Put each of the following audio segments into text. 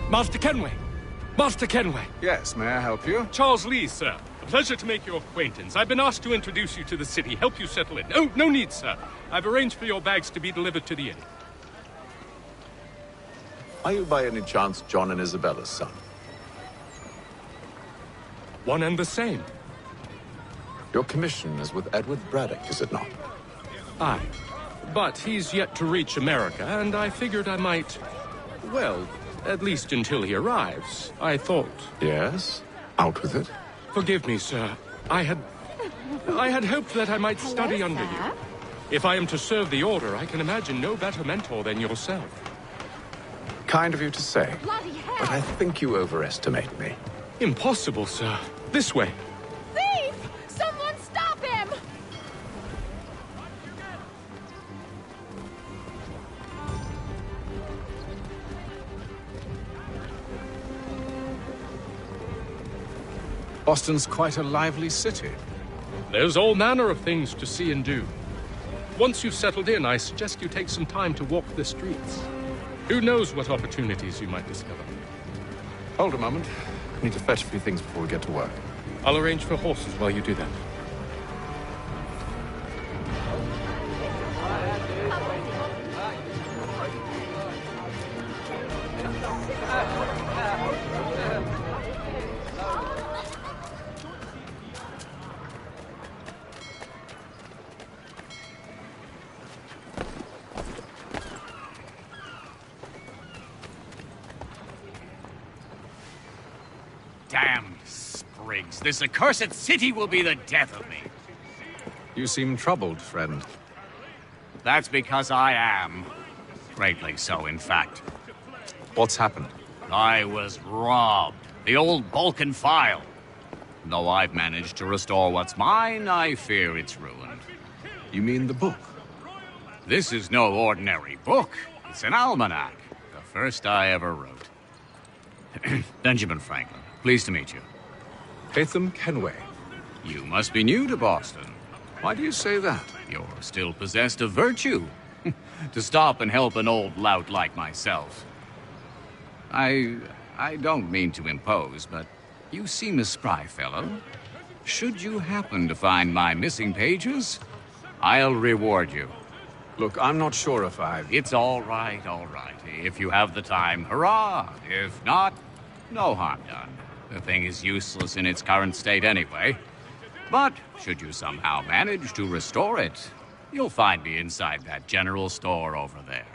Master Kenway! Master Kenway! Yes, may I help you? Charles Lee, sir. A pleasure to make your acquaintance. I've been asked to introduce you to the city, help you settle in. Oh, no need, sir. I've arranged for your bags to be delivered to the inn. Are you by any chance John and Isabella's son? One and the same. Your commission is with Edward Braddock, is it not? Aye. But he's yet to reach America, and I figured I might... Well, at least until he arrives, I thought. Yes? Out with it. Forgive me, sir. I had hoped that I might study under you. If I am to serve the Order, I can imagine no better mentor than yourself. Kind of you to say. Bloody hell! But I think you overestimate me. Impossible, sir. This way. Thief! Someone stop him! Boston's quite a lively city. There's all manner of things to see and do. Once you've settled in, I suggest you take some time to walk the streets. Who knows what opportunities you might discover. Hold a moment. I need to fetch a few things before we get to work. I'll arrange for horses while you do that. Damn sprigs. This accursed city will be the death of me. You seem troubled, friend. That's because I am. Greatly so, in fact. What's happened? I was robbed. The old Balkan file. Though I've managed to restore what's mine, I fear it's ruined. You mean the book? This is no ordinary book. It's an almanac. The first I ever wrote. Benjamin Franklin. Pleased to meet you. Haytham Kenway. You must be new to Boston. Why do you say that? You're still possessed of virtue. To stop and help an old lout like myself. I don't mean to impose, but you seem a spry fellow. Should you happen to find my missing pages, I'll reward you. Look, I'm not sure if It's all right, all right. If you have the time, hurrah! If not, no harm done. The thing is useless in its current state anyway. But should you somehow manage to restore it, you'll find me inside that general store over there.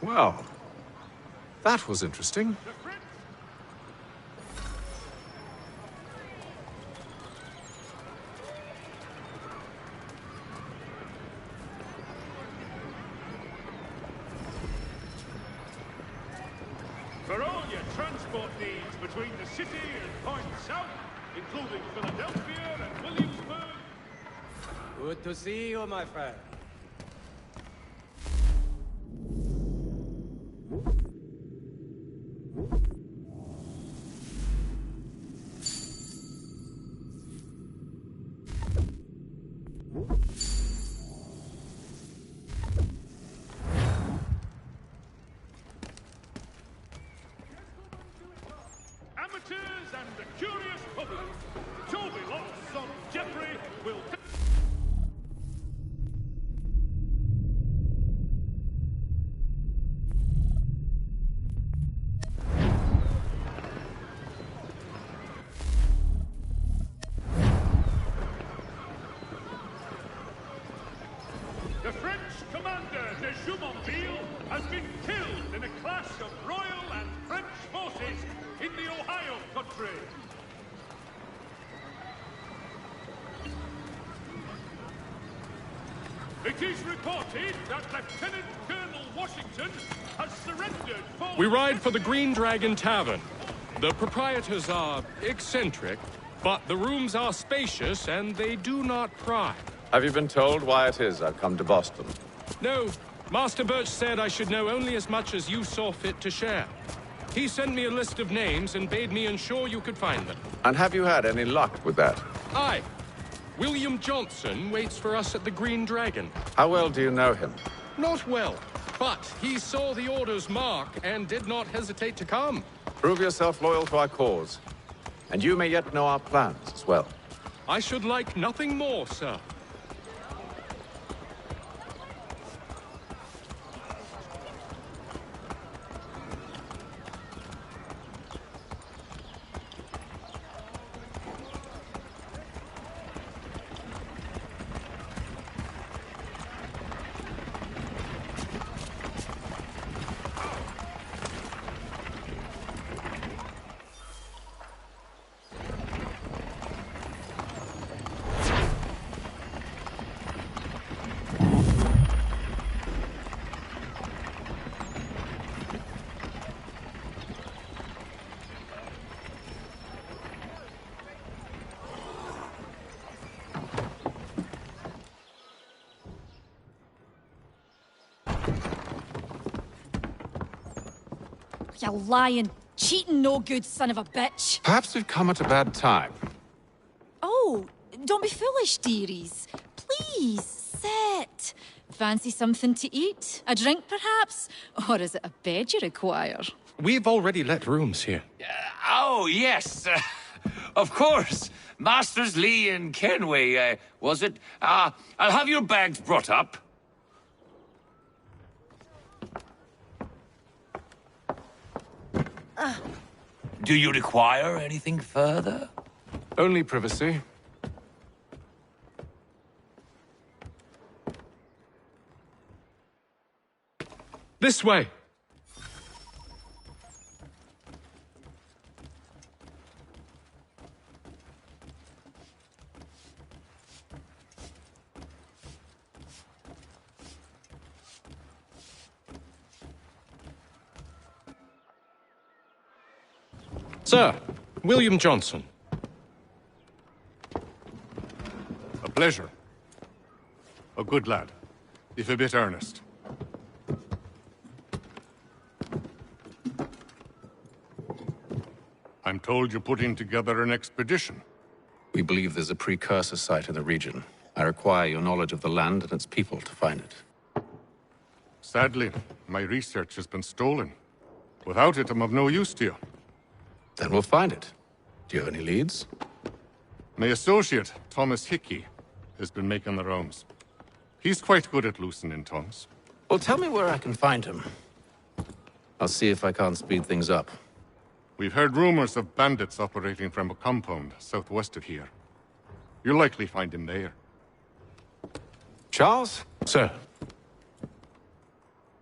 Well, that was interesting. For all your transport needs between the city and points south, including Philadelphia and Williamsburg. Good to see you, my friend. Amateurs and the curious public. Toby Lock's son Jeffrey will... The French commander de Jumonville has been killed in a clash of Royal and French forces in the Ohio country. It is reported that Lieutenant Colonel Washington has surrendered for... We ride for the Green Dragon Tavern. The proprietors are eccentric, but the rooms are spacious and they do not pry. Have you been told why it is I've come to Boston? No, Master Birch said I should know only as much as you saw fit to share. He sent me a list of names and bade me ensure you could find them. And have you had any luck with that? Aye. William Johnson waits for us at the Green Dragon. How well do you know him? Not well. But he saw the Order's mark and did not hesitate to come. Prove yourself loyal to our cause. And you may yet know our plans as well. I should like nothing more, sir. You lying, cheating, no good son of a bitch. Perhaps we've come at a bad time. Oh, don't be foolish, dearies. Please, sit. Fancy something to eat? A drink, perhaps? Or is it a bed you require? We've already let rooms here. Oh, yes. Of course. Masters Lee and Kenway, was it? I'll have your bags brought up. Do you require anything further? Only privacy. This way. Sir, William Johnson. A pleasure. A good lad, if a bit earnest. I'm told you're putting together an expedition. We believe there's a precursor site in the region. I require your knowledge of the land and its people to find it. Sadly, my research has been stolen. Without it, I'm of no use to you. Then we'll find it. Do you have any leads? My associate, Thomas Hickey, has been making the rounds. He's quite good at loosening tongues. Well, tell me where I can find him. I'll see if I can't speed things up. We've heard rumors of bandits operating from a compound southwest of here. You'll likely find him there. Charles? Sir,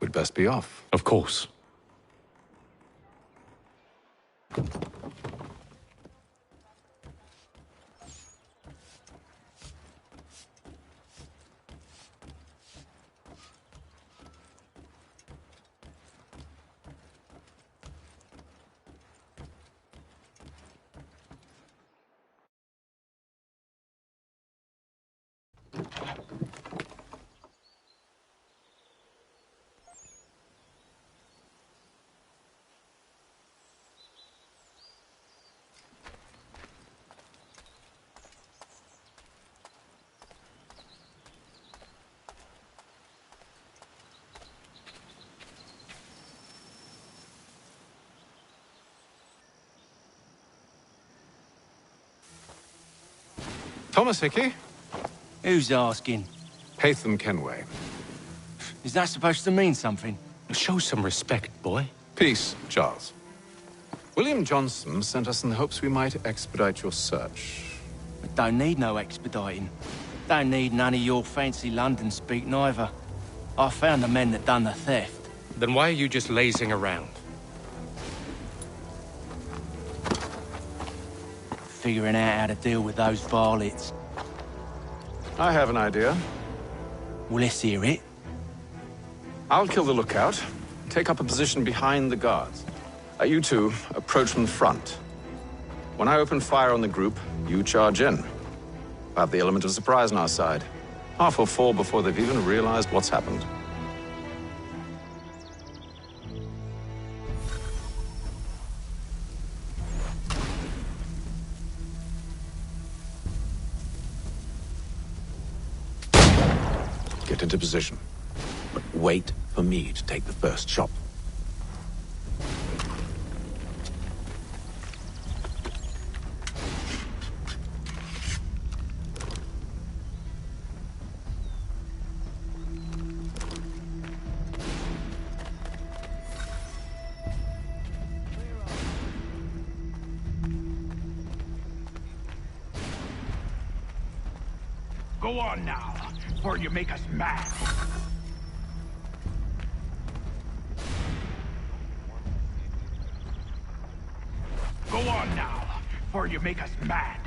We'd best be off. of course. Thomas Hickey? Who's asking? Haytham Kenway. Is that supposed to mean something? Show some respect, boy. Peace, Charles. William Johnson sent us in the hopes we might expedite your search. I don't need no expediting. Don't need none of your fancy London speak neither. I found the men that done the theft. Then why are you just lazing around? Figuring out how to deal with those varlets. I have an idea. Well, let's hear it. I'll kill the lookout, take up a position behind the guards. You two approach from the front. When I open fire on the group, you charge in. I have the element of surprise on our side. Half will fall before they've even realized what's happened. Get into position, but wait for me to take the first shot. Go on now, before you make us mad. Go on now, before you make us mad.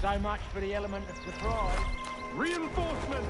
So much for the element of surprise. Reinforcements!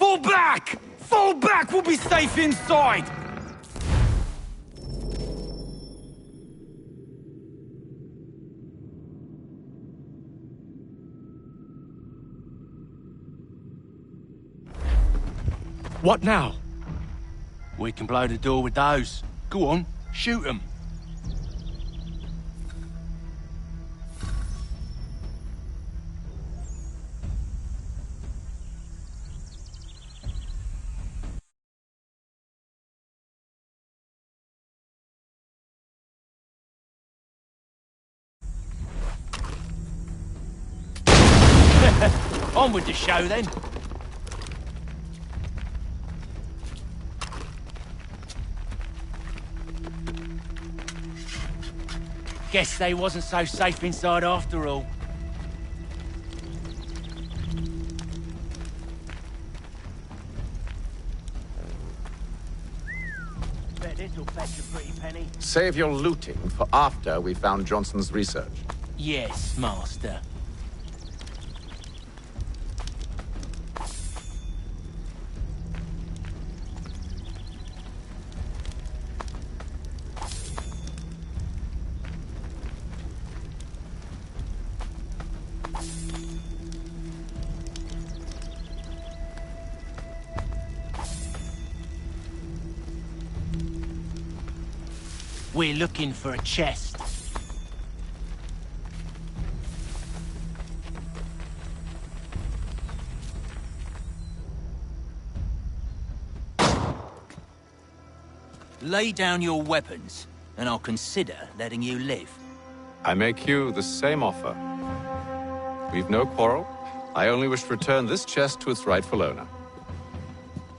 Fall back! Fall back! We'll be safe inside! What now? We can blow the door with those. Go on, shoot them. On with the show, then. Guess they wasn't so safe inside after all. Bet this'll fetch a pretty penny. Save your looting for after we found Johnson's research. Yes, master. We're looking for a chest. Lay down your weapons, and I'll consider letting you live. I make you the same offer. We've no quarrel. I only wish to return this chest to its rightful owner.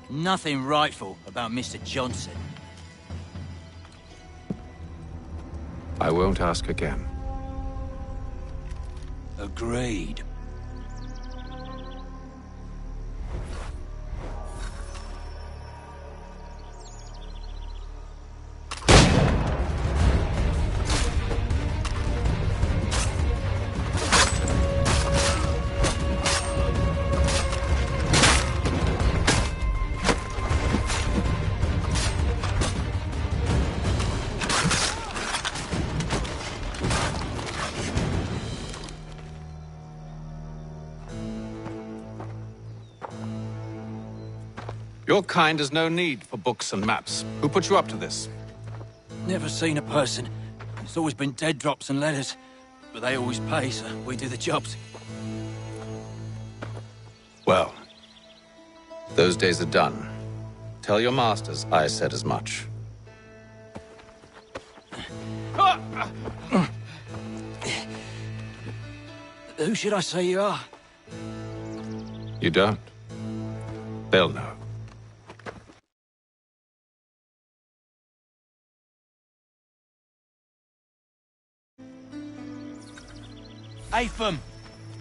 Nothing rightful about Mr. Johnson. I won't ask again. Agreed. Your kind has no need for books and maps. Who put you up to this? Never seen a person. It's always been dead drops and letters. But they always pay, so we do the jobs. Well, those days are done. Tell your masters I said as much. Who should I say you are? You don't? They'll know. Atham,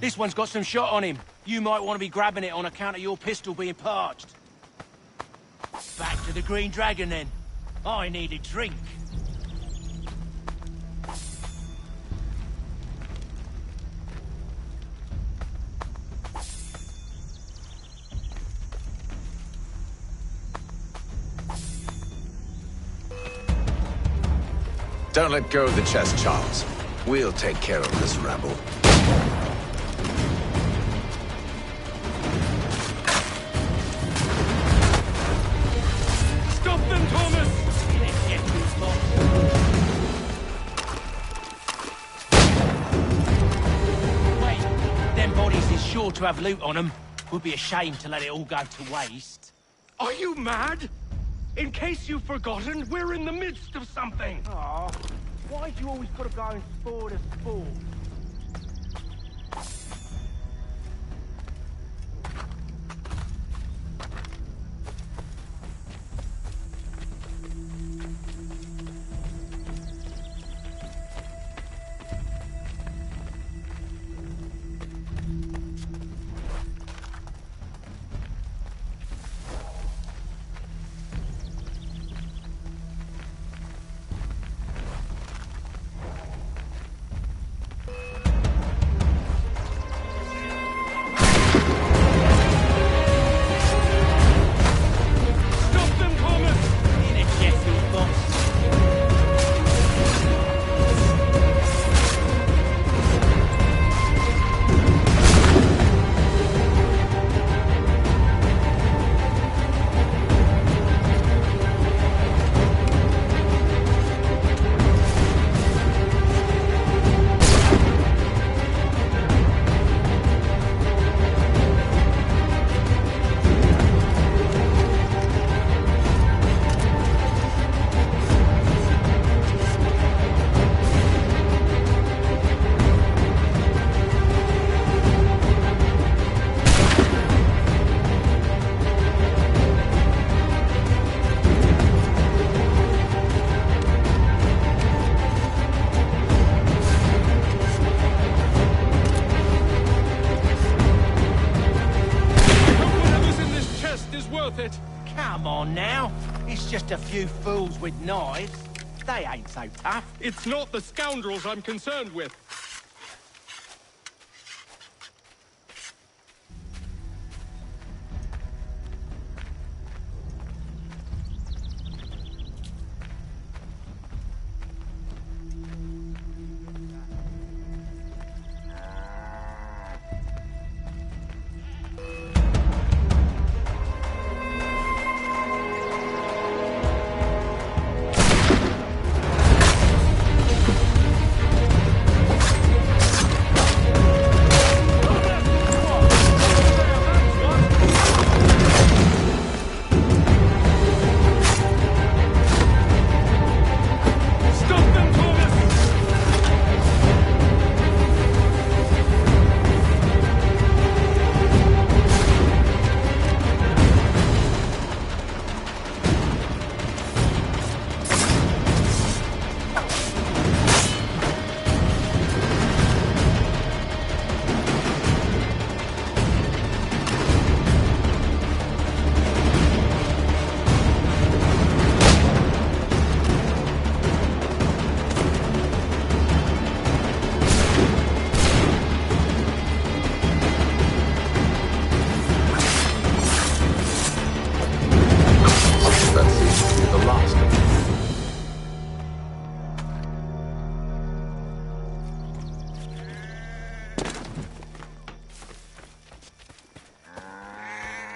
this one's got some shot on him. You might want to be grabbing it on account of your pistol being parched. Back to the Green Dragon, then. I need a drink. Don't let go of the chest, Charles. We'll take care of this rabble. Stop them, Thomas! Wait, them bodies is sure to have loot on them. Would be a shame to let it all go to waste. Are you mad? In case you've forgotten, we're in the midst of something. Aw, why do you always gotta go and spoil the sport? Come on now. It's just a few fools with knives. They ain't so tough. It's not the scoundrels I'm concerned with.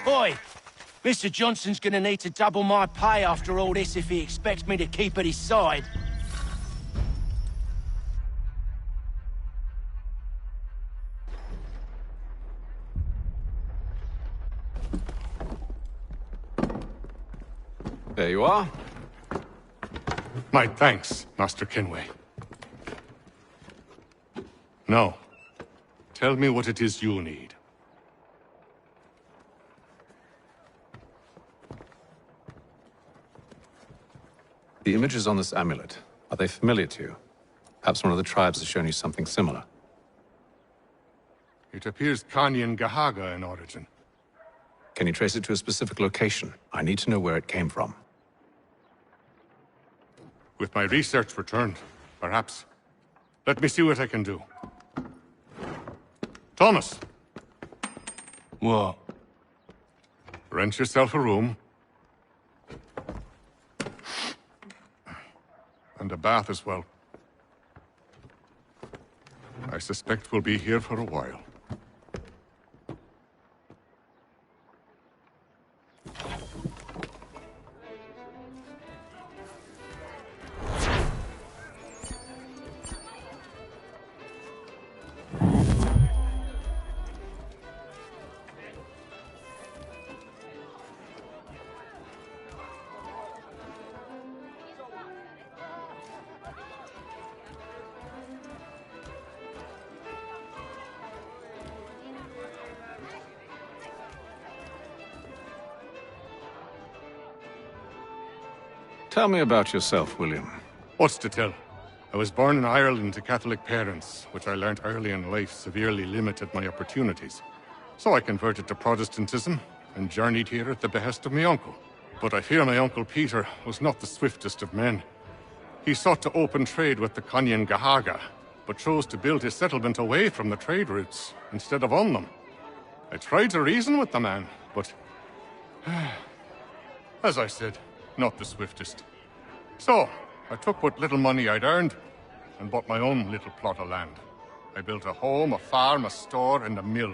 Oi! Mr. Johnson's gonna need to double my pay after all this if he expects me to keep at his side. There you are. My thanks, Master Kenway. Now, tell me what it is you need. The images on this amulet, are they familiar to you? Perhaps one of the tribes has shown you something similar. It appears Kanyan Gahaga in origin. Can you trace it to a specific location? I need to know where it came from. With my research returned, perhaps. Let me see what I can do. Thomas! What? Rent yourself a room. And a bath as well. I suspect we'll be here for a while. Tell me about yourself, William. What's to tell? I was born in Ireland to Catholic parents, which I learnt early in life severely limited my opportunities. So I converted to Protestantism and journeyed here at the behest of my uncle. But I fear my Uncle Peter was not the swiftest of men. He sought to open trade with the Kanyan Gahaga, but chose to build his settlement away from the trade routes instead of on them. I tried to reason with the man, but... as I said, not the swiftest. So, I took what little money I'd earned and bought my own little plot of land. I built a home, a farm, a store, and a mill.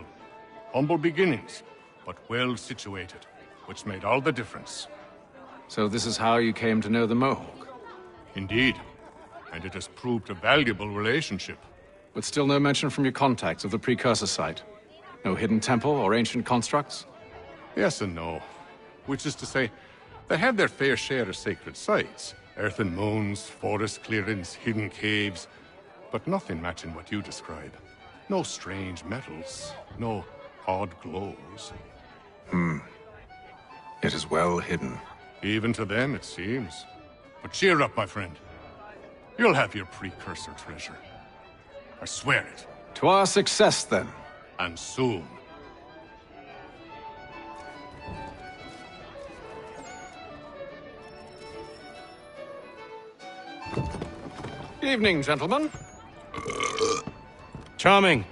Humble beginnings, but well situated, which made all the difference. So this is how you came to know the Mohawk? Indeed, and it has proved a valuable relationship. But still no mention from your contacts of the precursor site? No hidden temple or ancient constructs? Yes and no. Which is to say, they had their fair share of sacred sites. Earthen moons, forest clearings, hidden caves. But nothing matching what you describe. No strange metals, no odd glows. It is well hidden. Even to them, it seems. But cheer up, my friend. You'll have your precursor treasure. I swear it. To our success, then. And soon. Evening, gentlemen. Charming.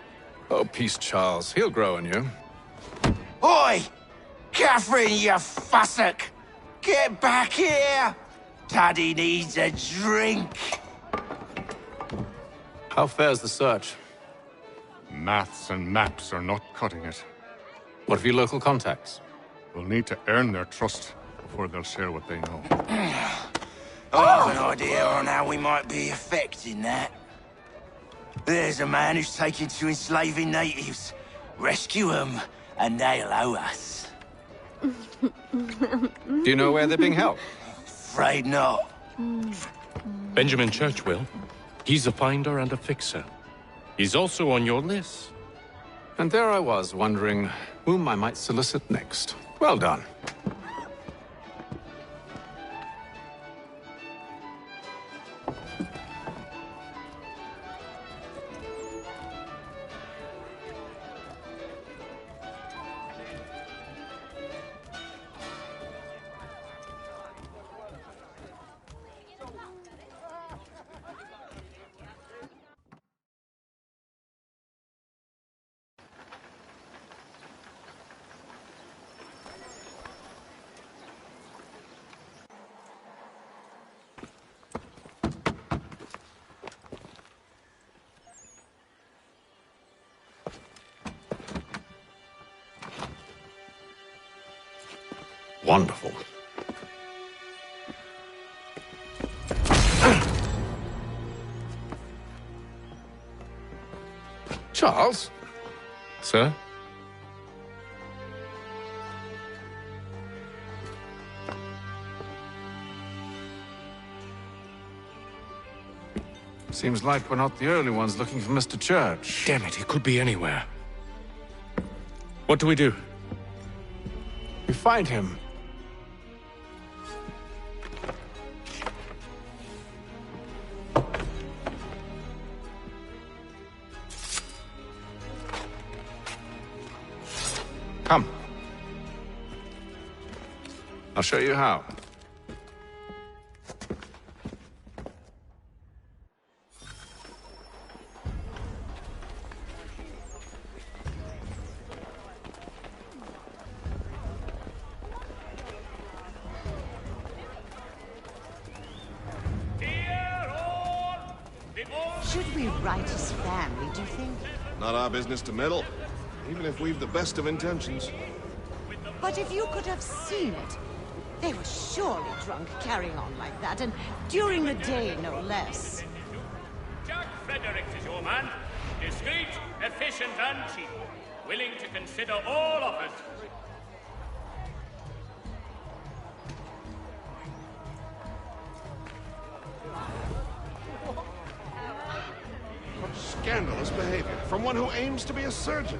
Oh, peace, Charles. He'll grow on you. Oi! Catherine, you fussock! Get back here! Daddy needs a drink! How fares the search? Maths and maps are not cutting it. What of your local contacts? We'll need to earn their trust before they'll share what they know. I have an idea on how we might be affecting that. There's a man who's taken to enslaving natives. Rescue them, and they'll owe us. Do you know where they're being held? Afraid not. Benjamin Churchwill. He's a finder and a fixer. He's also on your list. And there I was, wondering whom I might solicit next. Well done. Wonderful. Charles? Sir? Seems like we're not the only ones looking for Mr. Church. Damn it, he could be anywhere. What do we do? We find him. Come. I'll show you how. Should we right his family, do you think? Not our business to meddle, even if we've the best of intentions. But if you could have seen it, they were surely drunk carrying on like that, and during the day, no less. Jack Fredericks is your man. Discreet, efficient, and cheap. Willing to consider all offers. Scandalous behavior from one who aims to be a surgeon.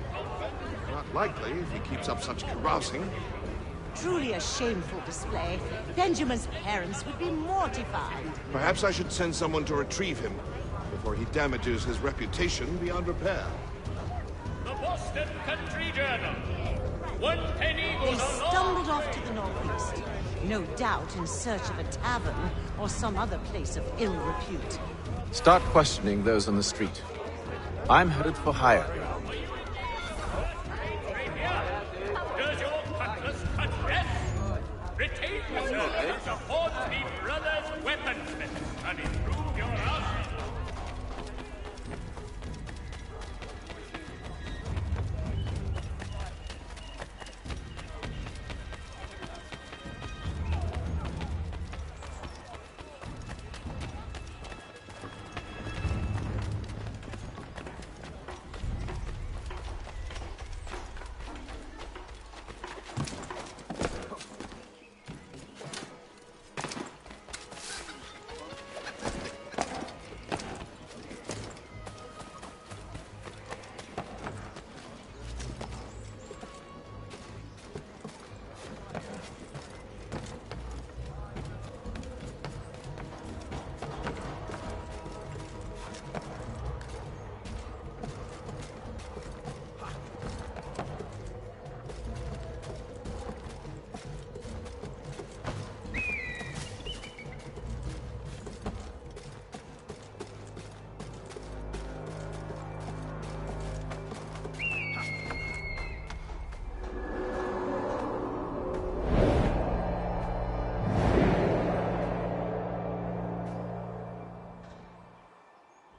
Not likely if he keeps up such carousing. Truly a shameful display. Benjamin's parents would be mortified. Perhaps I should send someone to retrieve him before he damages his reputation beyond repair. The Boston Country Journal. 1 penny They goes a stumbled long off way. to the northeast, no doubt in search of a tavern or some other place of ill repute. Start questioning those on the street. I'm headed for higher ground. Does your cutlass cut death? Retain the service of Hornsby Brothers Weaponsmiths and improve your arsenal.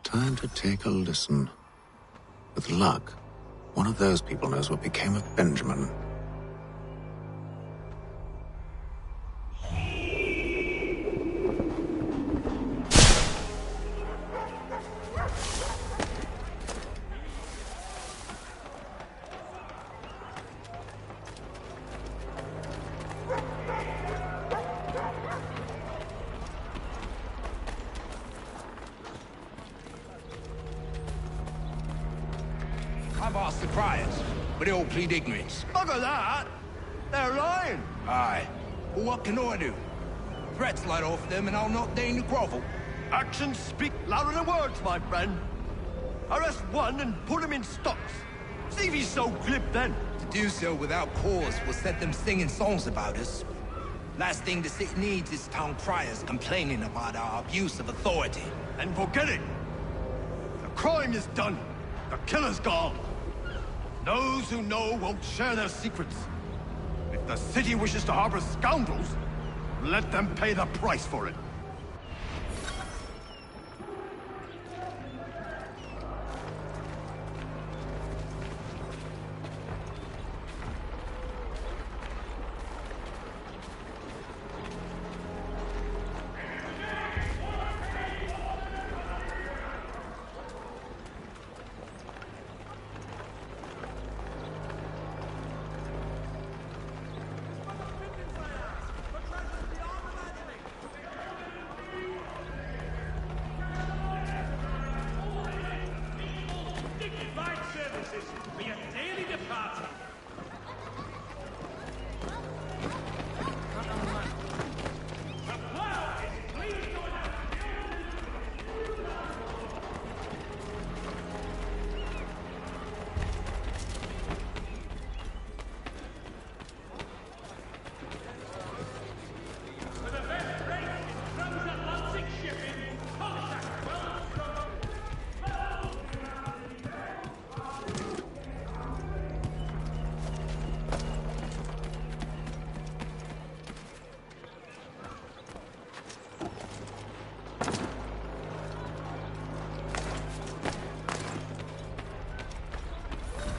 Time to take a listen. With luck, one of those people knows what became of Benjamin. I've asked the criers, but they all plead ignorance. Bugger that! They're lying! Aye. Well, what can I do? Threats light off them and I'll not deign to grovel. Actions speak louder than words, my friend. Arrest one and put him in stocks. See if he's so glib then. To do so without cause will set them singing songs about us. Last thing the city needs is town criers complaining about our abuse of authority. And forget it. The crime is done. The killer's gone. Those who know won't share their secrets. If the city wishes to harbor scoundrels, let them pay the price for it.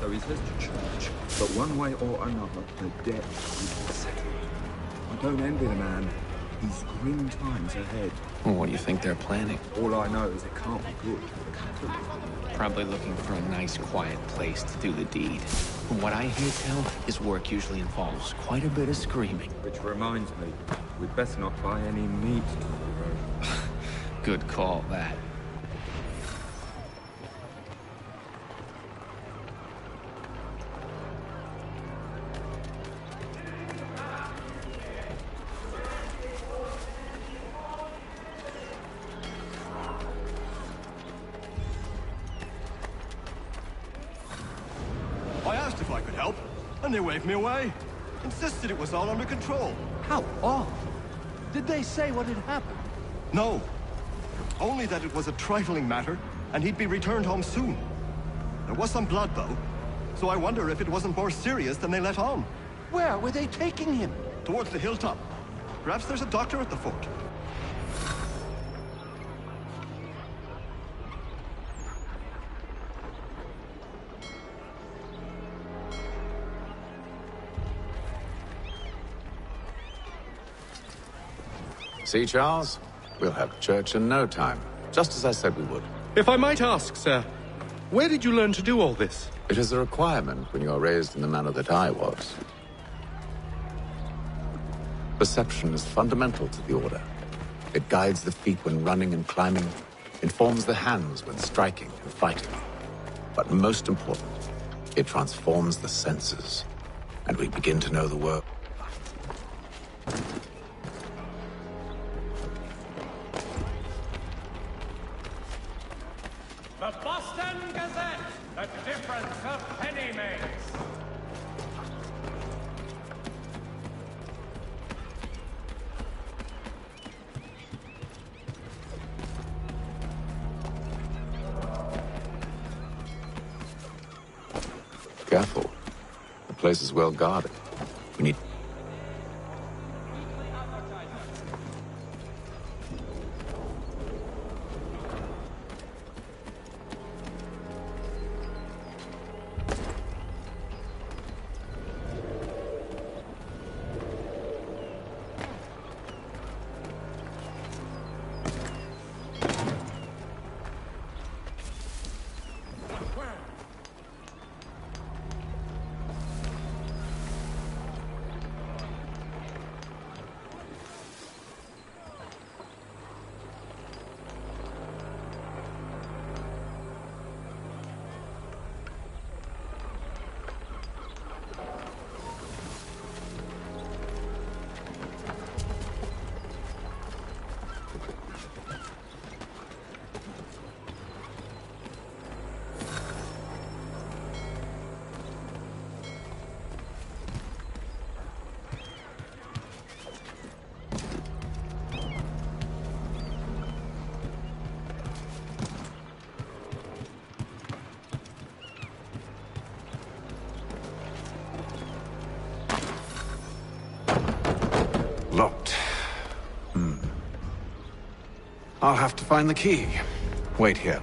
so he says to church. But one way or another, the debt will be settled. I don't envy the man. He's grim times ahead. Well, what do you think they're planning? All I know is it can't be good for the Catholics. Probably looking for a nice, quiet place to do the deed. From what I hear tell, his work usually involves quite a bit of screaming. Which reminds me, we'd best not buy any meat tomorrow. Good call, that. I asked if I could help, and they waved me away. Insisted it was all under control. How odd. Did they say what had happened? No. Only that it was a trifling matter, and he'd be returned home soon. There was some blood, though, so I wonder if it wasn't more serious than they let on. Where were they taking him? Towards the hilltop. Perhaps there's a doctor at the fort. See, Charles? We'll have church in no time. Just as I said we would. If I might ask, sir, where did you learn to do all this? It is a requirement when you are raised in the manner that I was. Perception is fundamental to the Order. It guides the feet when running and climbing, informs the hands when striking and fighting. But most important, it transforms the senses, and we begin to know the world. The Boston Gazette, the difference a penny makes. Careful. The place is well guarded. We need... Locked. I'll have to find the key. Wait here.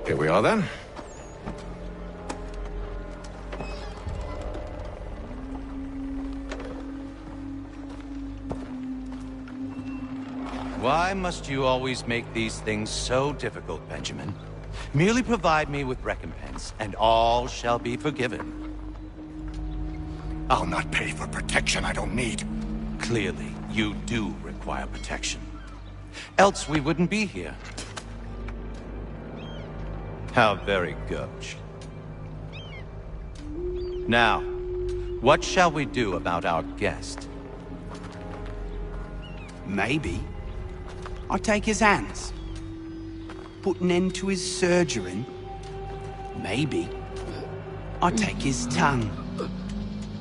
Here we are, then. Why must you always make these things so difficult, Benjamin? Merely provide me with recompense, and all shall be forgiven. I'll not pay for protection I don't need. Clearly, you do require protection. Else we wouldn't be here. How very gauche. Now, what shall we do about our guest? Maybe I take his hands, put an end to his surgering. Maybe I take his tongue,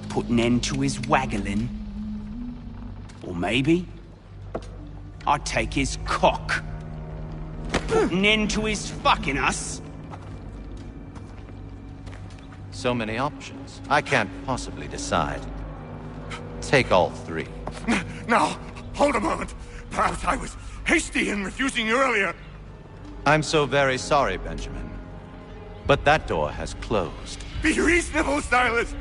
put an end to his waggling. Or maybe I take his cock, put an end to his fucking us. So many options. I can't possibly decide. Take all three. Now, hold a moment. Perhaps I was hasty in refusing you earlier. I'm so very sorry, Benjamin. But that door has closed. Be reasonable, Silas!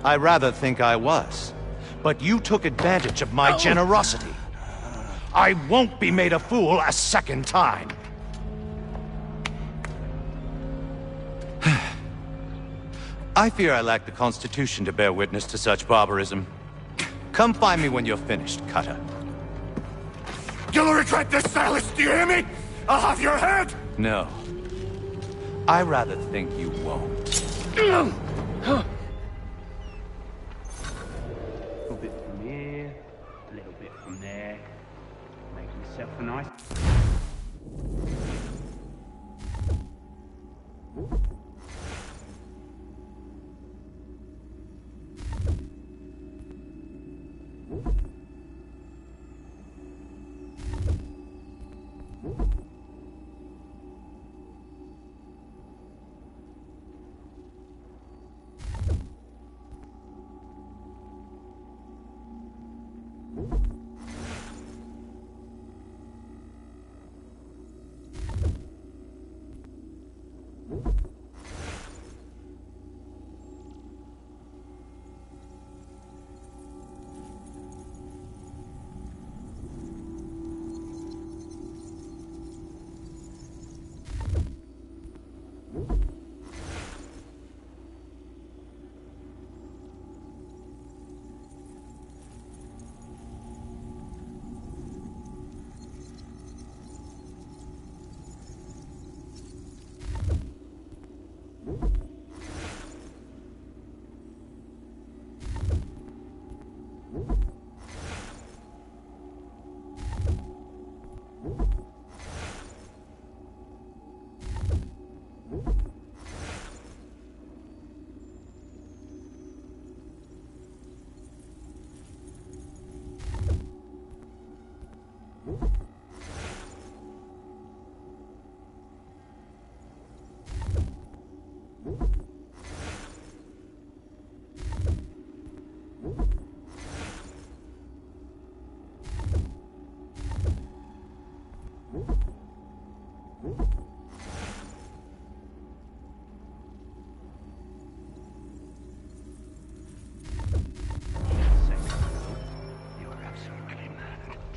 I rather think I was. But you took advantage of my generosity. I won't be made a fool a second time. I fear I lack the constitution to bear witness to such barbarism. Come find me when you're finished, Cutter. You'll regret this, Silas, do you hear me? I'll have your head! No. I rather think you won't. A little bit from here, a little bit from there. Make myself a nice...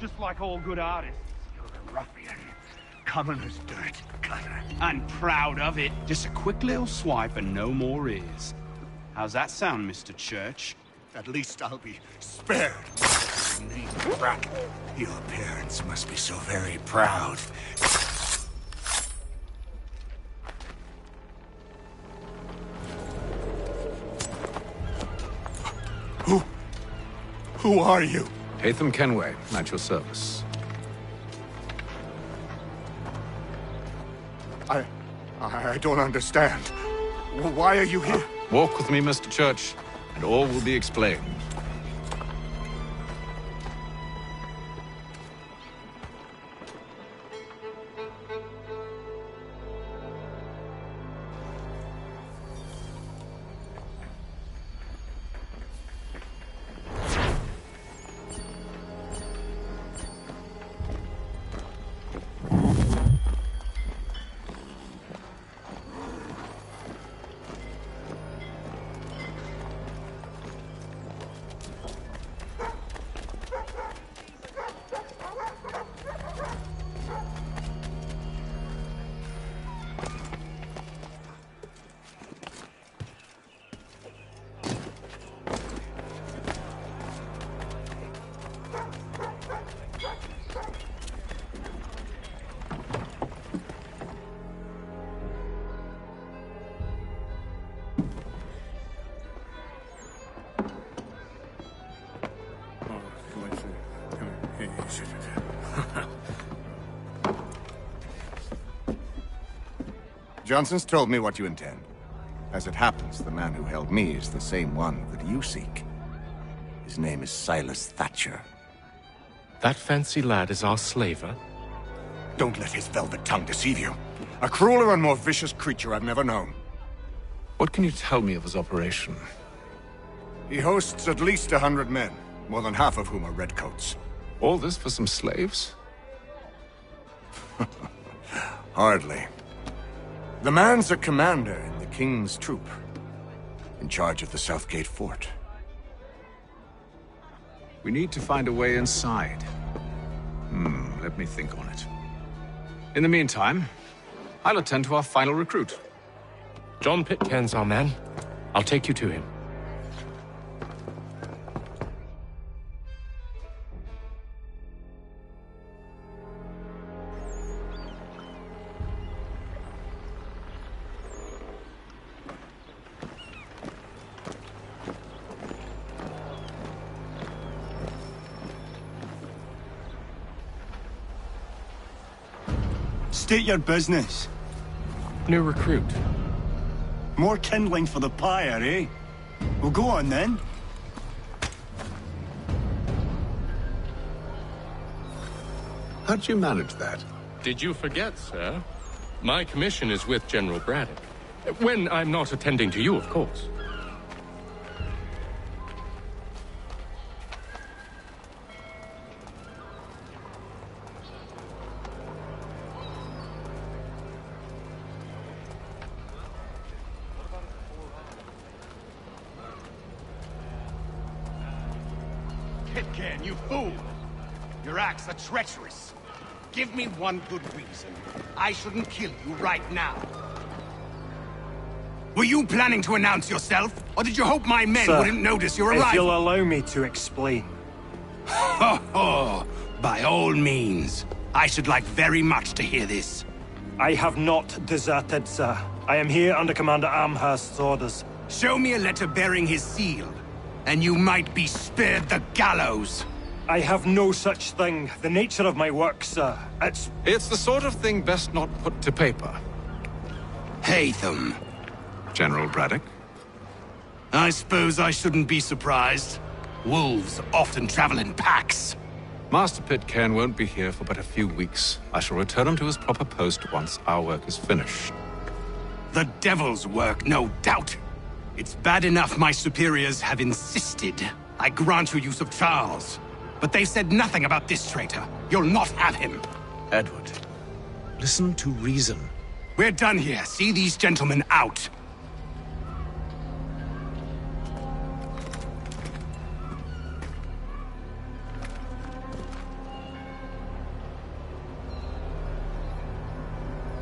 Just like all good artists. You're a ruffian. Common as dirt, Cutter. And proud of it. Just a quick little swipe and no more is. How's that sound, Mr. Church? At least I'll be spared. Rat. Your parents must be so very proud. Who are you? Haytham Kenway, at your service. I don't understand. Why are you here? Walk with me, Mr. Church, and all will be explained. Johnson's told me what you intend. As it happens, the man who held me is the same one that you seek. His name is Silas Thatcher. That fancy lad is our slaver? Don't let his velvet tongue deceive you. A crueler and more vicious creature I've never known. What can you tell me of his operation? He hosts at least 100 men, more than half of whom are redcoats. All this for some slaves? Hardly. The man's a commander in the King's troop, in charge of the Southgate Fort. We need to find a way inside. Let me think on it. In the meantime, I'll attend to our final recruit. John Pitcairn's our man. I'll take you to him. State your business. New recruit. More kindling for the pyre, eh? Well, go on then. How'd you manage that? Did you forget, sir? My commission is with General Braddock. When I'm not attending to you, of course. Pitcairn, you fool! Your acts are treacherous. Give me one good reason I shouldn't kill you right now. Were you planning to announce yourself, or did you hope my men wouldn't notice your arrival? If you'll allow me to explain. Ho ho! By all means. I should like very much to hear this. I have not deserted, sir. I am here under Commander Amherst's orders. Show me a letter bearing his seal, and you might be spared the gallows. I have no such thing. The nature of my work, sir, It's the sort of thing best not put to paper. Hatham. General Braddock? I suppose I shouldn't be surprised. Wolves often travel in packs. Master Pitcairn won't be here for but a few weeks. I shall return him to his proper post once our work is finished. The devil's work, no doubt. It's bad enough my superiors have insisted I grant you use of Charles. But they've said nothing about this traitor. You'll not have him. Edward, listen to reason. We're done here. See these gentlemen out.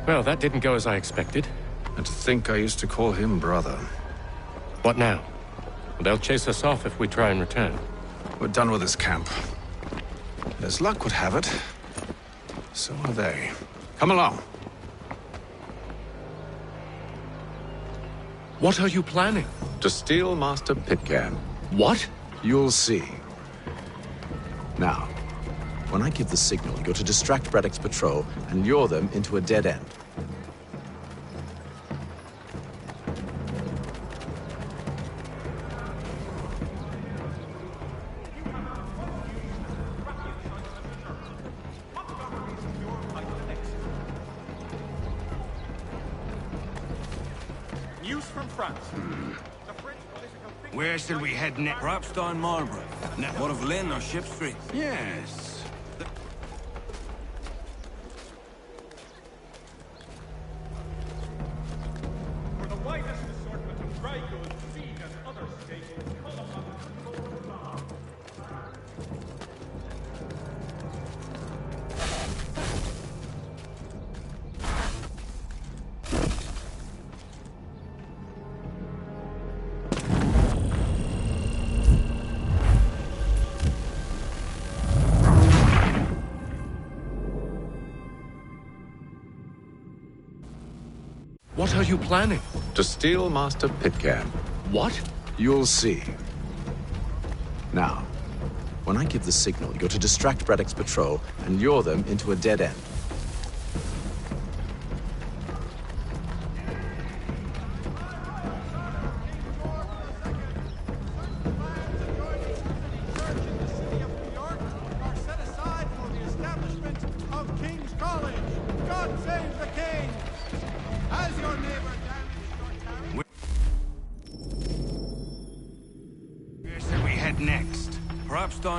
Well, that didn't go as I expected. And to think I used to call him brother. What now? They'll chase us off if we try and return. We're done with this camp. And as luck would have it, so are they. Come along. What are you planning? To steal Master Pitcairn. What? You'll see. Now, when I give the signal, you're to distract Braddock's patrol and lure them into a dead end. News from France. Where shall we head next? Perhaps down Marlborough. What of Lynn or Ship Street? Yes. For the widest assortment of dry goods, feed, and other staples, call upon the control of law. What are you planning? To steal Master Pitcairn. What? You'll see. Now, When I give the signal, you're to distract Braddock's patrol and lure them into a dead end.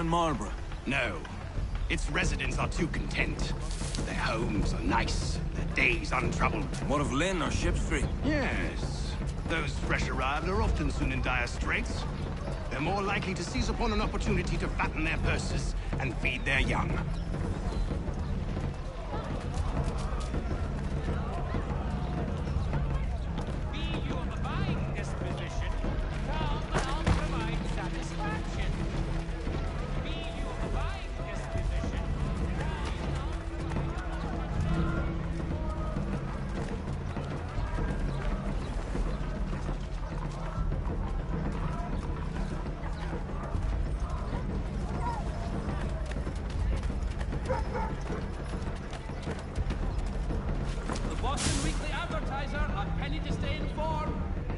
Marlborough? No. Its residents are too content. Their homes are nice, their days untroubled. What of Lynn or Ship Street? Yes. Those fresh arrived are often soon in dire straits. They're more likely to seize upon an opportunity to fatten their purses and feed their young.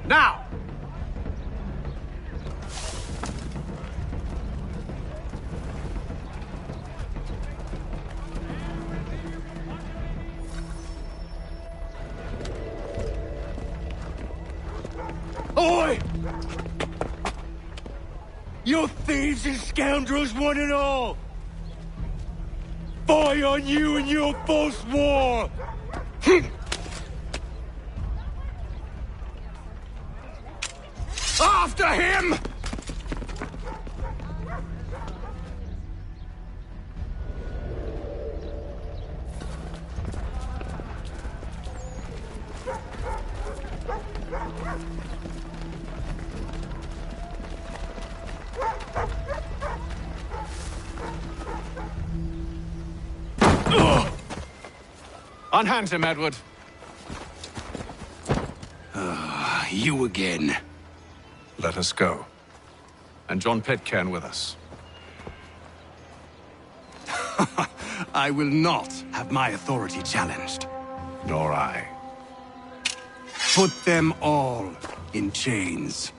Now! Oi! You thieves and scoundrels, one and all! Fie on you and your false war! After him! Unhand him, Edward. You again. Let us go. And John Pitcairn with us. I will not have my authority challenged. Nor I. Put them all in chains.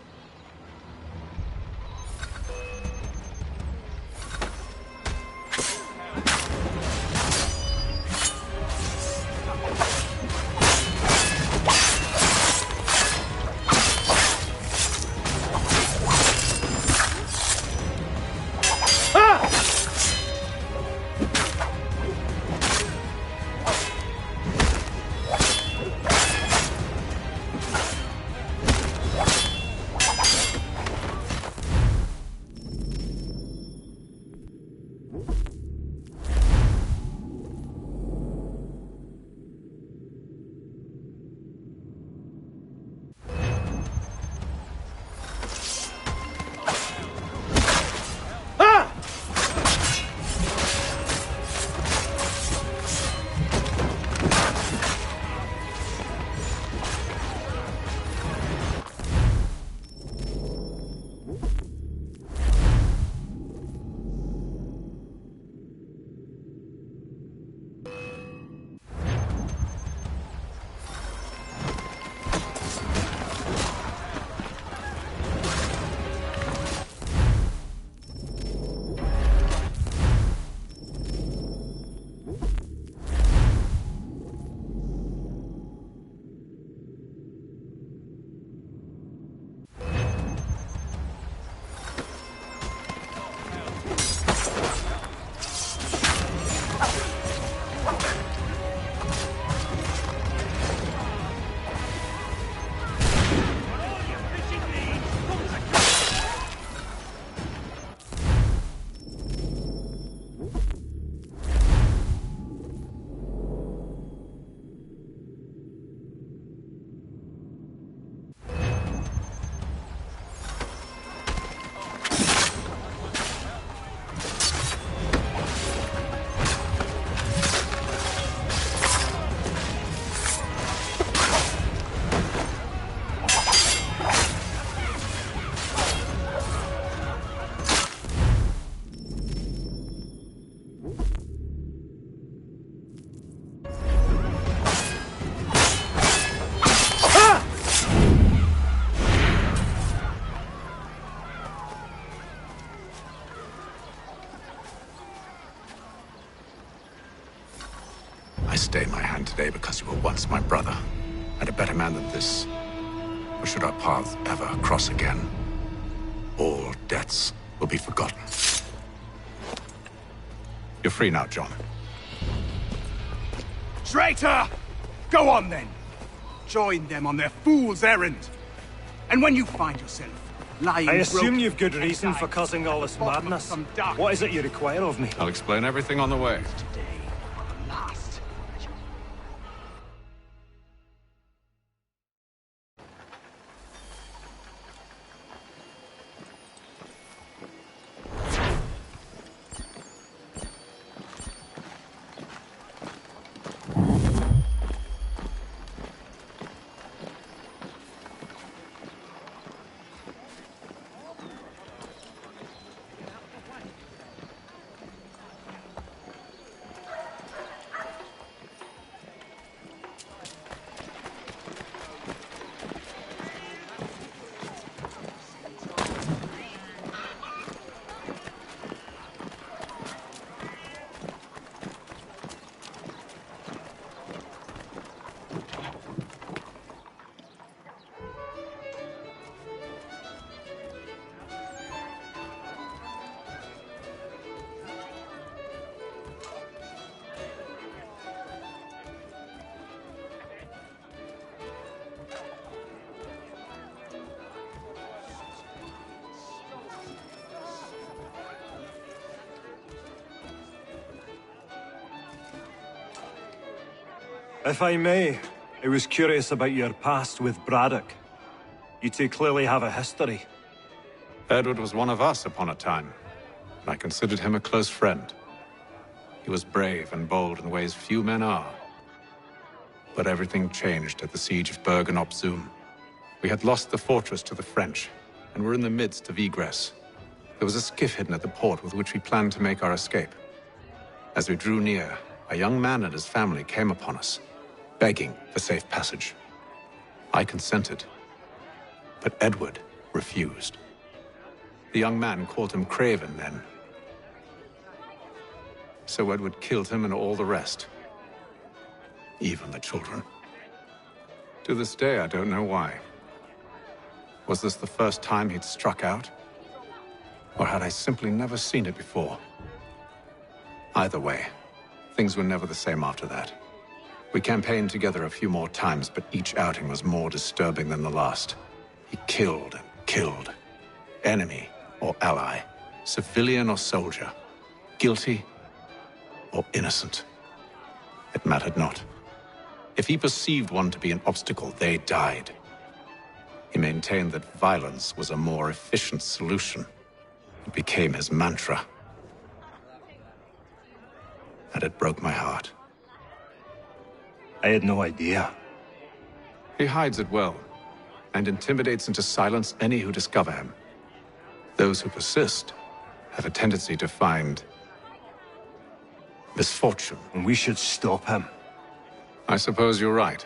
stay my hand today because you were once my brother, and a better man than this. Or should our paths ever cross again, all debts will be forgotten. You're free now, John. Traitor! Go on, then. Join them on their fool's errand. And when you find yourself lying I assume broken you've good reason for causing all this madness. What is it you require of me? I'll explain everything on the way. last. If I may, I was curious about your past with Braddock. You two clearly have a history. Edward was one of us upon a time, and I considered him a close friend. He was brave and bold in ways few men are. But everything changed at the siege of Bergen op Zoom. We had lost the fortress to the French, and were in the midst of egress. There was a skiff hidden at the port with which we planned to make our escape. As we drew near, a young man and his family came upon us, begging for safe passage. I consented, but Edward refused. The young man called him Craven then. So Edward killed him and all the rest, even the children. To this day, I don't know why. Was this the first time he'd struck out? Or had I simply never seen it before? Either way, things were never the same after that. We campaigned together a few more times, but each outing was more disturbing than the last. He killed and killed. Enemy or ally, civilian or soldier, guilty or innocent. It mattered not. If he perceived one to be an obstacle, they died. He maintained that violence was a more efficient solution. It became his mantra. And it broke my heart. I had no idea. He hides it well, and intimidates into silence any who discover him. Those who persist have a tendency to find misfortune. And we should stop him. I suppose you're right.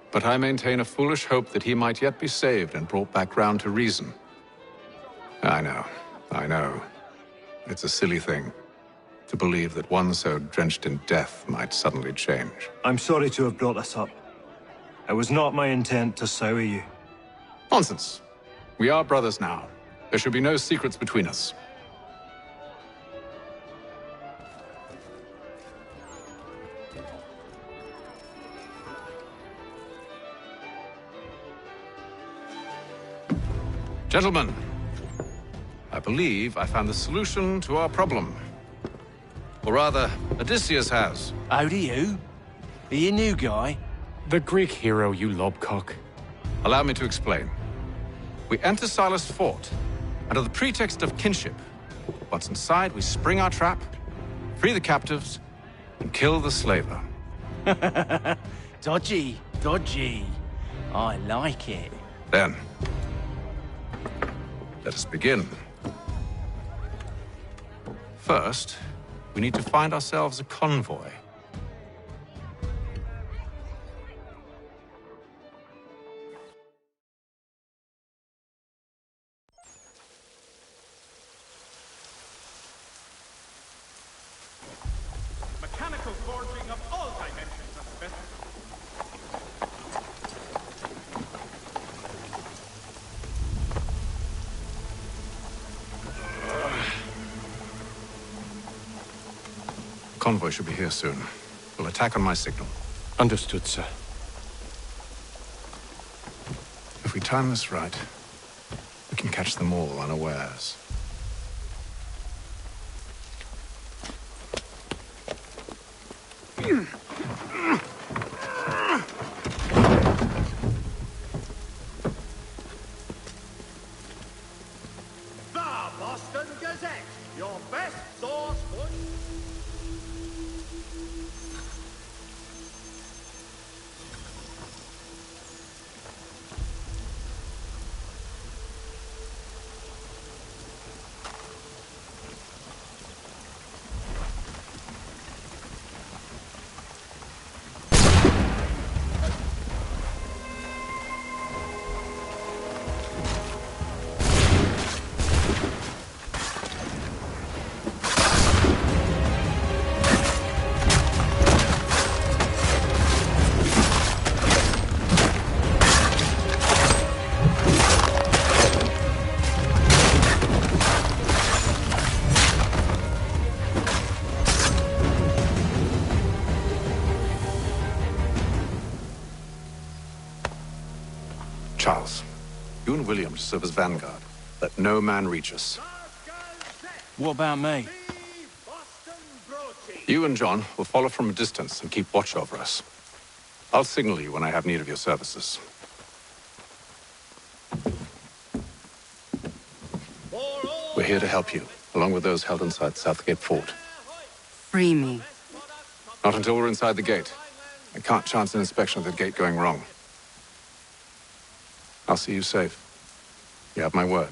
But I maintain a foolish hope that he might yet be saved and brought back round to reason. I know. It's a silly thing to believe that one so drenched in death might suddenly change. I'm sorry to have brought this up. It was not my intent to sour you. Nonsense. We are brothers now. There should be no secrets between us. Gentlemen, I believe I found the solution to our problem. Or rather, Odysseus has. How do you? Are you new guy? The Greek hero, you lobcock. Allow me to explain. We enter Silas' fort, under the pretext of kinship. Once inside, we spring our trap, free the captives, and kill the slaver. Dodgy, dodgy. I like it. Then, let us begin. First, we need to find ourselves a convoy. Mechanical forging of all Convoy should be here soon. We'll attack on my signal. Understood, sir. If we time this right, we can catch them all unawares. The Boston Gazette, your best source for... Charles, you and William serve as vanguard. Let no man reach us. What about me? You and John will follow from a distance and keep watch over us. I'll signal you when I have need of your services. We're here to help you, along with those held inside Southgate Fort. Free me. Not until we're inside the gate. I can't chance an inspection of the gate going wrong. I'll see you safe. You have my word.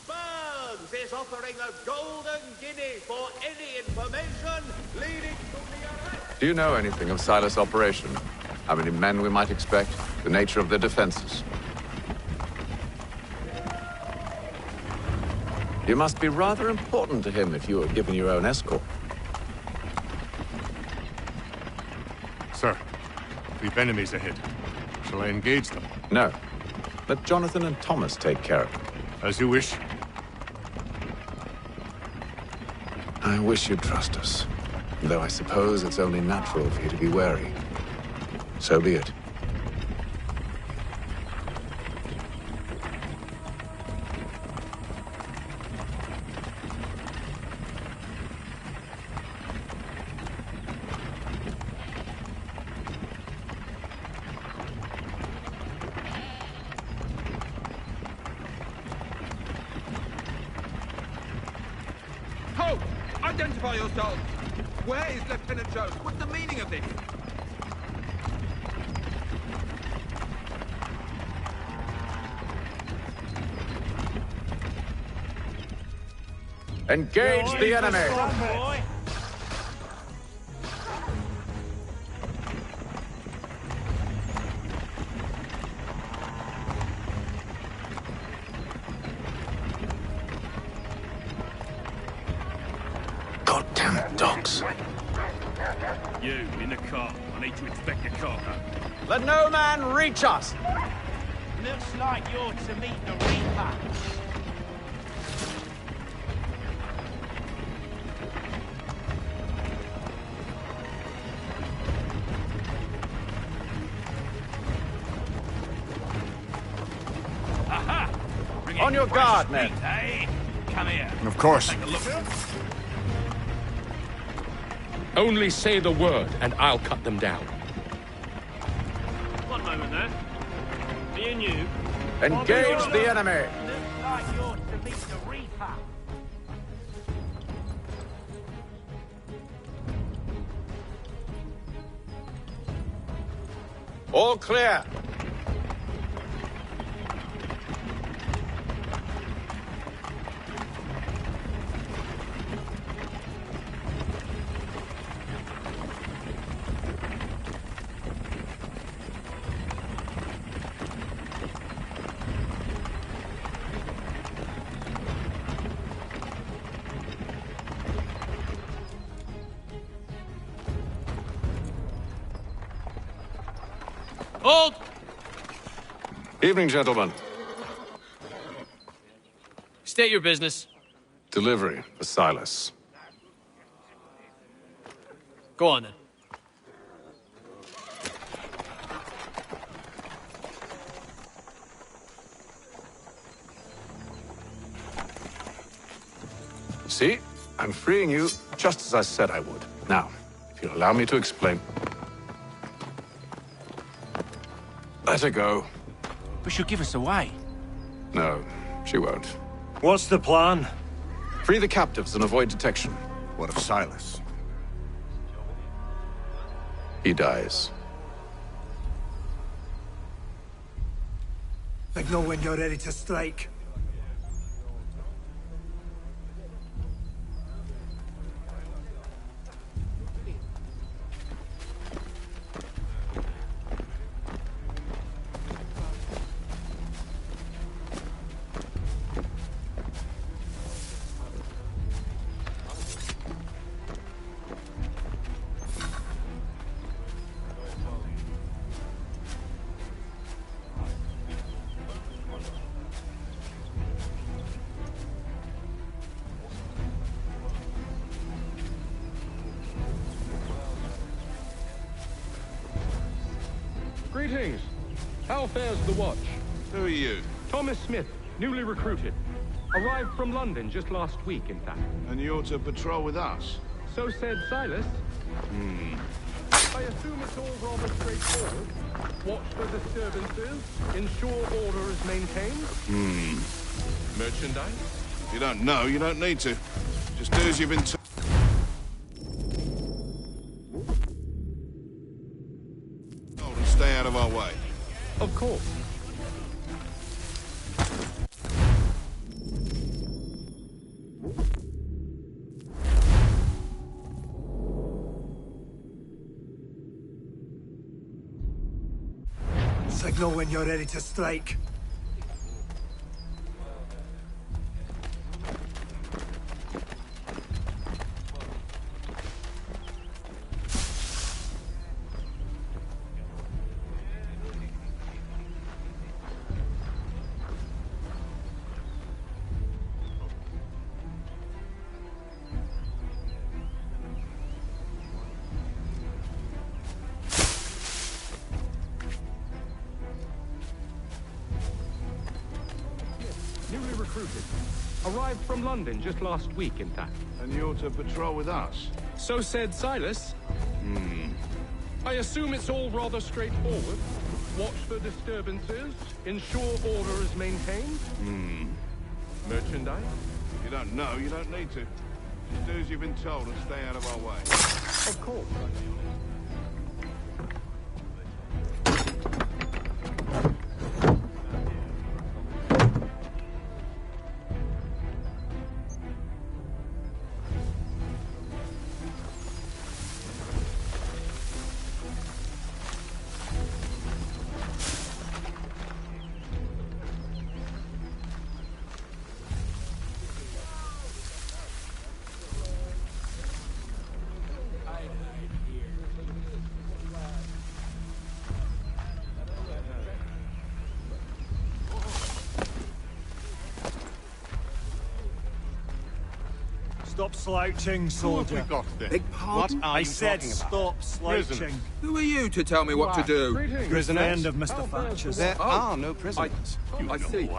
Burns is offering a golden guinea for any information leading to the arrest. Do you know anything of Silas' operation? How many men we might expect? The nature of their defenses? You must be rather important to him if you were given your own escort. Sir, we've enemies ahead. Shall I engage them? No. Let Jonathan and Thomas take care of them. As you wish. I wish you'd trust us. Though I suppose it's only natural for you to be wary. So be it. Halt! Identify yourselves! Where is Lieutenant Jones? What's the meaning of this? Engage the enemy! Goddamn dogs. You, in the car. I need to inspect your cargo. Let no man reach us! Looks like you're to meet the Reaper. Aha! On your guard, men. Hey, come here. Of course. Take a look. Only say the word, and I'll cut them down. One moment there. Me and you. Engage the enemy! Looks like you're to meet the Reaper. All clear. Hold! Evening, gentlemen. State your business. Delivery for Silas. Go on, then. See? I'm freeing you just as I said I would. Now, if you'll allow me to explain. Let her go. But she'll give us away. No, she won't. What's the plan? Free the captives and avoid detection. What of Silas? He dies. Signal when you're ready to strike. Greetings. How fares the watch? Who are you? Thomas Smith, newly recruited. Arrived from London just last week, in fact. And you're to patrol with us? So said Silas. I assume it's all rather straightforward. Watch for disturbances, ensure order is maintained. Merchandise? You don't know, you don't need to. Just do as you've been told. And stay out of our way. Of course. Signal when you're ready to strike. Newly recruited. Arrived from London just last week, in fact. And you're to patrol with us? So said Silas. I assume it's all rather straightforward. Watch for disturbances, ensure order is maintained. Merchandise? You don't know, you don't need to. Just do as you've been told and stay out of our way. Of course. Stop slouching, soldier. Who have we got then? Big pardon? I said stop slouching. Who are you to tell me what to do? Friend of Mr. Thatcher's. There are no prisoners. I see.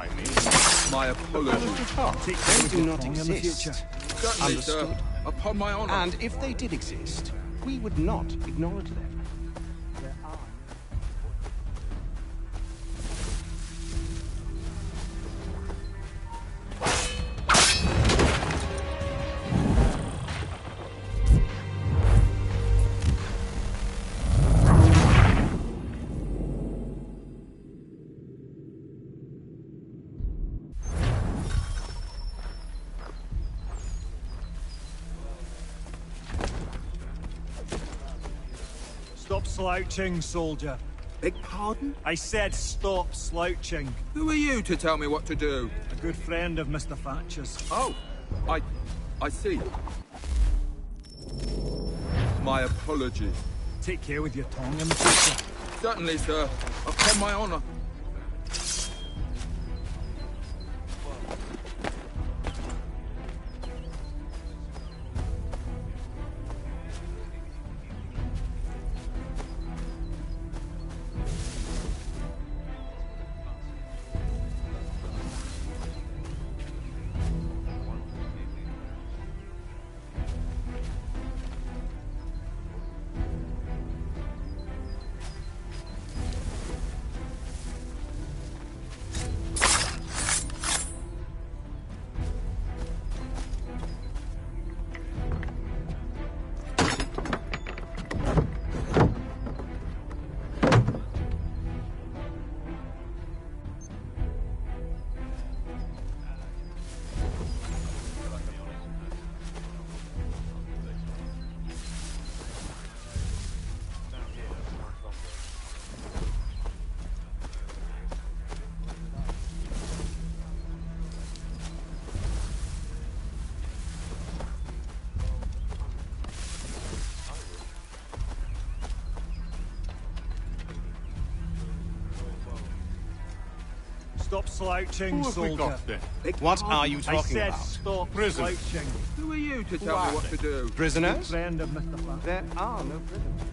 My apologies. They do not exist. Certainly, Understood. sir. Upon my honor. And if they did exist, we would not acknowledge them. Stop slouching, soldier. Big pardon? I said stop slouching. Who are you to tell me what to do? A good friend of Mr. Thatcher's. Oh, I see. My apologies. Take care with your tongue in the future. Certainly, sir. Upon my honor. Stop slouching, Who have we soldier. got then? What are you I talking said about? stop Prisoners. slouching. Who are you to tell me what to do? Prisoners? Friend of Mr. Flash. There are no prisoners.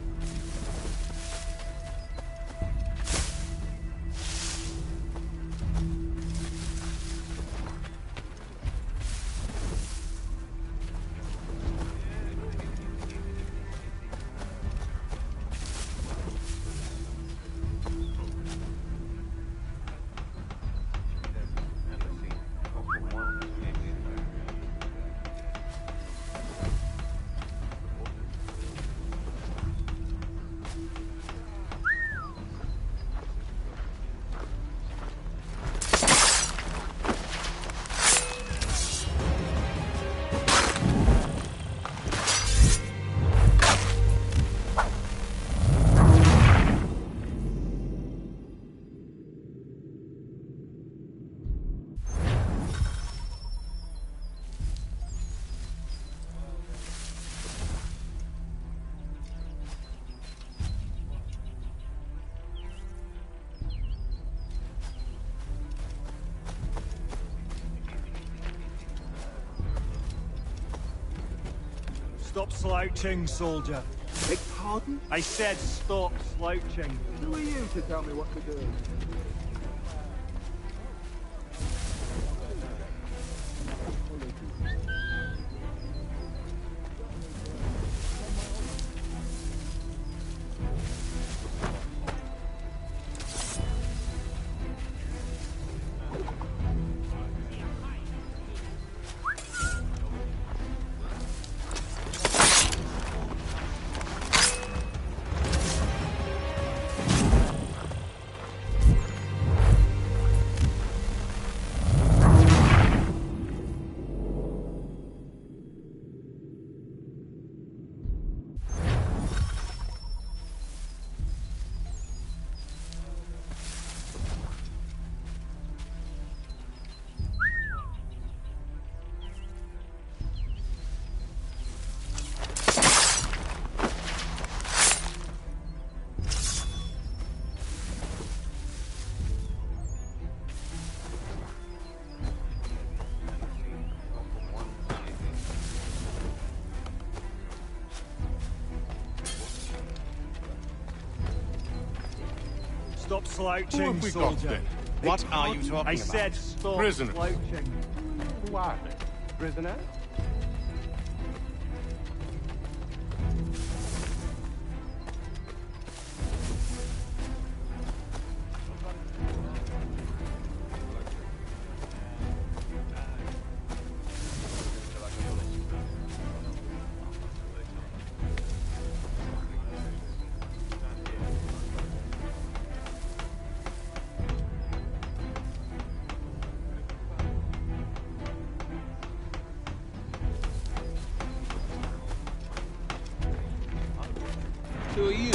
Stop slouching, soldier. Beg pardon? I said stop slouching. Who are you to tell me what to do? Stop Who slouching, have we got soldier. then? What are you talking I about? said stop Prisoners. slouching. Who are they? Prisoners? Who are you?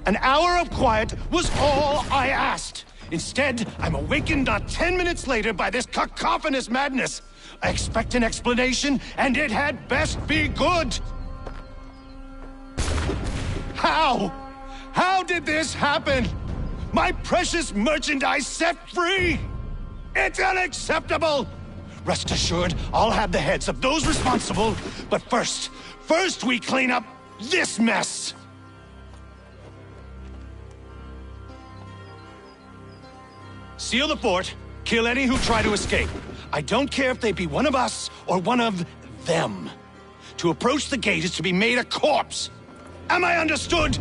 An hour of quiet was all I asked. Instead, I'm awakened not 10 minutes later by this cacophonous madness. I expect an explanation, and it had best be good. How? How did this happen? My precious merchandise set free? It's unacceptable! Rest assured, I'll have the heads of those responsible, but first we clean up this mess! Seal the fort, kill any who try to escape. I don't care if they be one of us or one of them. To approach the gate is to be made a corpse. Am I understood?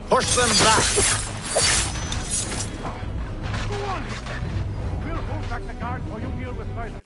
Push them back! Go on! We'll hold back the guard while you deal with Silas.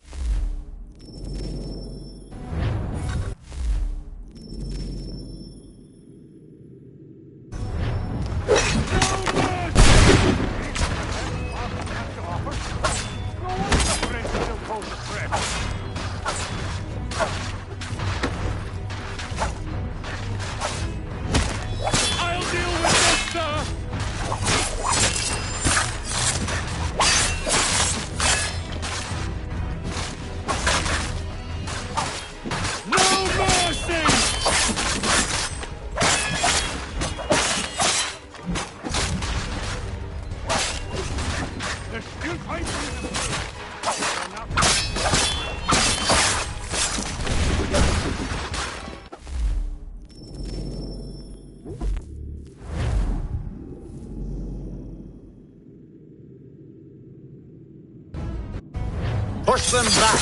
Push them back!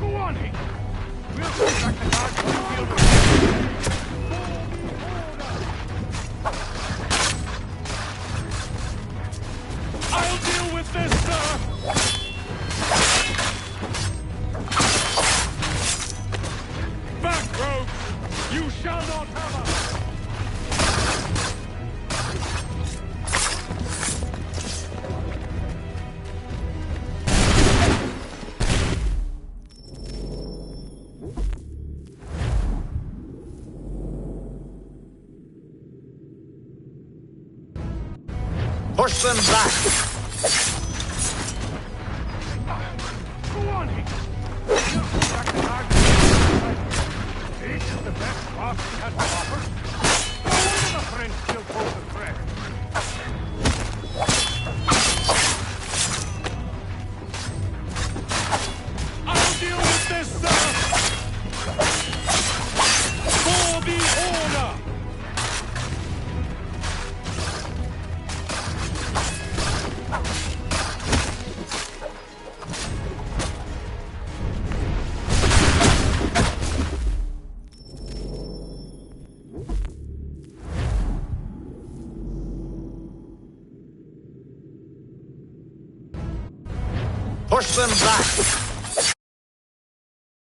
Go on, Hick! We'll hold back the guard while you deal with it. I'll deal with this, sir! Back, rogues! You shall not have us! Push them back! Go on, Hick! We'll hold back the guard. This is the best boss he has to offer. No wonder the French still hold the threat. I'll deal with this, sir! For the order! Push them back!